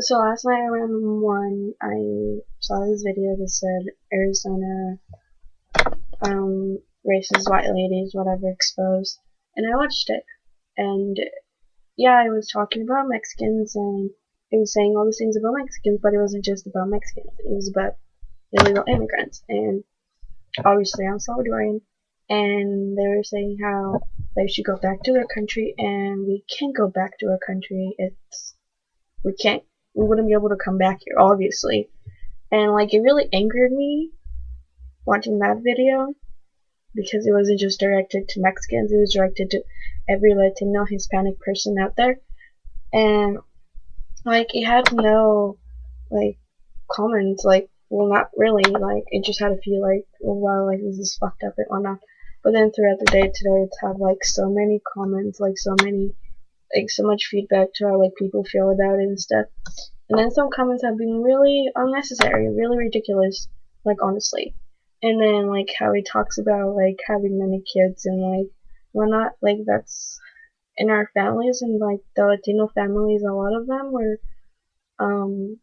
So last night around 1, I saw this video that said Arizona racist white ladies, whatever, exposed. And I watched it. And yeah, it was talking about Mexicans and it was saying all these things about Mexicans, but it wasn't just about Mexicans. It was about illegal immigrants. And obviously I'm Salvadorian. And they were saying how they should go back to their country, and we can't go back to our country. We can't, we wouldn't be able to come back here, obviously. And like, it really angered me watching that video because it wasn't just directed to Mexicans, it was directed to every Latino, Hispanic person out there. And like, it had no like comments, like, well, not really, like, it just had a few like, oh wow, like, this is fucked up and whatnot. But then throughout the day today, it's had like so many comments, like so many, like so much feedback to how like people feel about it and stuff. And then some comments have been really unnecessary, really ridiculous, like, honestly. And then like how he talks about like having many kids and like whatnot, like that's in our families, and like the Latino families, a lot of them were um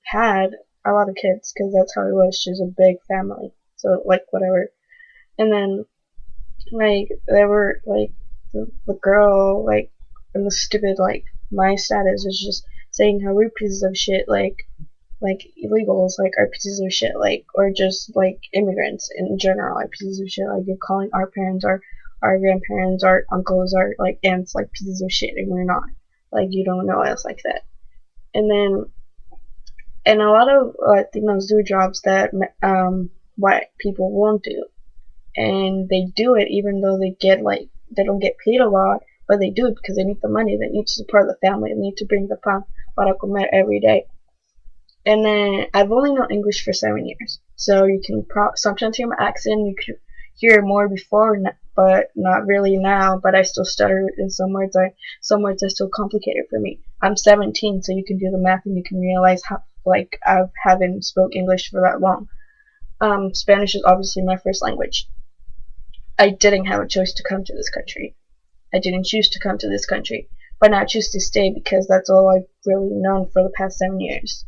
had a lot of kids because that's how it was. She's a big family, so like whatever. And then like there were like the girl like, and the stupid like, my status is just saying how we're pieces of shit, like illegals like are pieces of shit, like, or just like immigrants in general are pieces of shit, like you're calling our parents, our grandparents, our uncles, our like aunts like pieces of shit, and we're not. Like, you don't know us like that. And then, and a lot of Latinos do jobs that white people won't do, and they do it even though they don't get paid a lot, but they do it because they need the money, they need to support the family, they need to bring the pan para comer every day. And then I've only known English for 7 years, so you can sometimes hear my accent. You could hear it more before, but not really now. But I still stutter in some words. Some words are still complicated for me. I'm 17, so you can do the math and you can realize how like I haven't spoke English for that long. Spanish is obviously my first language. I didn't have a choice to come to this country. I didn't choose to come to this country, but now I choose to stay because that's all I've really known for the past 7 years.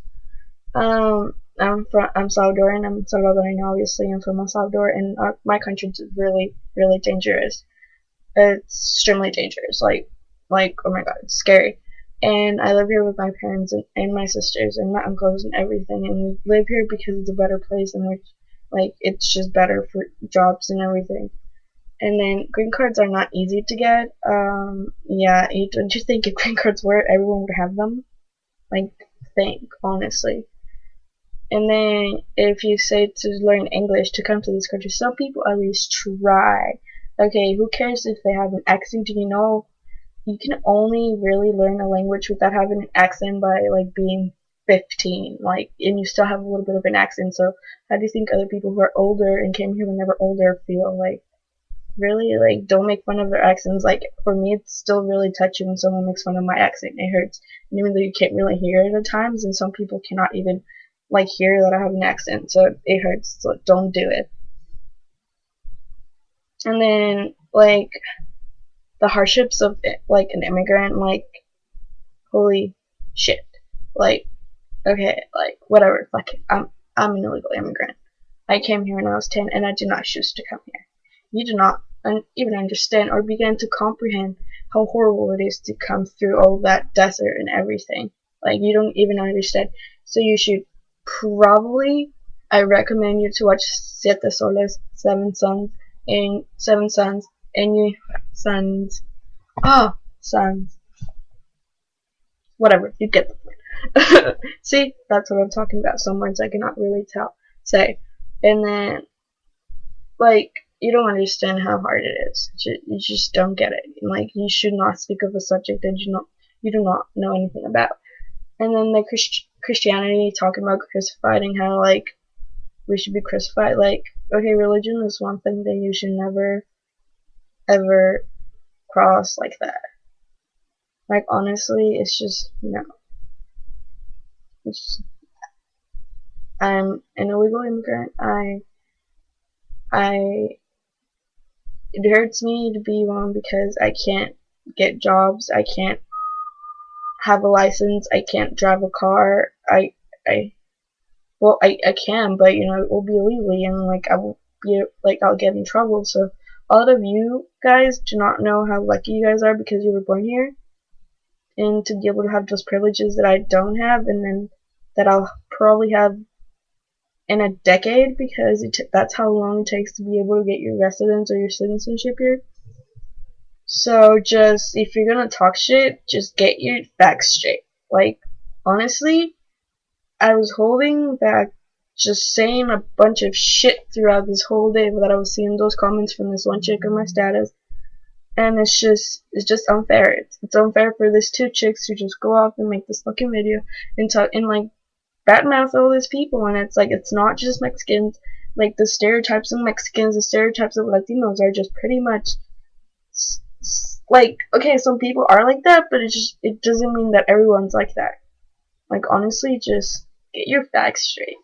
I'm Salvadorian. I'm Salvadorian, obviously. I'm from El Salvador, and my country is really, really dangerous. It's extremely dangerous. Like, oh my god, it's scary. And I live here with my parents and my sisters and my uncles and everything. And we live here because it's a better place, in which, like, it's just better for jobs and everything. And then green cards are not easy to get. Yeah, don't you think if green cards were, everyone would have them? Like, think honestly. And then if you say to learn English to come to this country, some people at least try. Okay, who cares if they have an accent? Do you know you can only really learn a language without having an accent by like being 15, like, and you still have a little bit of an accent. So how do you think other people who are older and came here when they were older feel? Like, really, like, don't make fun of their accents. Like, for me, it's still really touchy when someone makes fun of my accent. It hurts. And even though you can't really hear it at times, and some people cannot even like hear that I have an accent, so it hurts. So don't do it. And then like the hardships of like an immigrant, like, holy shit. Like, okay, like whatever. Like, I'm an illegal immigrant. I came here when I was 10, and I did not choose to come here. You do not even understand or begin to comprehend how horrible it is to come through all that desert and everything. Like, you don't even understand. So you should probably, I recommend you to watch Siete Soles, Seven Suns, and you Sons. Sons. Whatever, you get the point. See, that's what I'm talking about. Some words I cannot really say. And then, like, you don't understand how hard it is. You just don't get it. Like, you should not speak of a subject that you do not know anything about. And then the Christianity, talking about crucified and how like we should be crucified. Like, okay, religion is one thing that you should never ever cross like that. Like, honestly, it's just no. It's just, I'm an illegal immigrant. I it hurts me to be one because I can't get jobs. I can't have a license. I can't drive a car. I well, I can, but you know, it will be illegally, and like I will be like I'll get in trouble. So a lot of you guys do not know how lucky you guys are because you were born here, and to be able to have those privileges that I don't have, and then that I'll probably have in a decade because that's how long it takes to be able to get your residence or your citizenship here. So just if you're gonna talk shit, just get your facts straight. Like honestly, I was holding back just saying a bunch of shit throughout this whole day that I was seeing those comments from this one chick on my status, and it's just unfair. It's unfair for these two chicks to just go off and make this fucking video and talk and like badmouth all these people, and it's like it's not just Mexicans. Like the stereotypes of Mexicans, the stereotypes of Latinos are just pretty much like okay, some people are like that, but it doesn't mean that everyone's like that. Like honestly, just get your facts straight.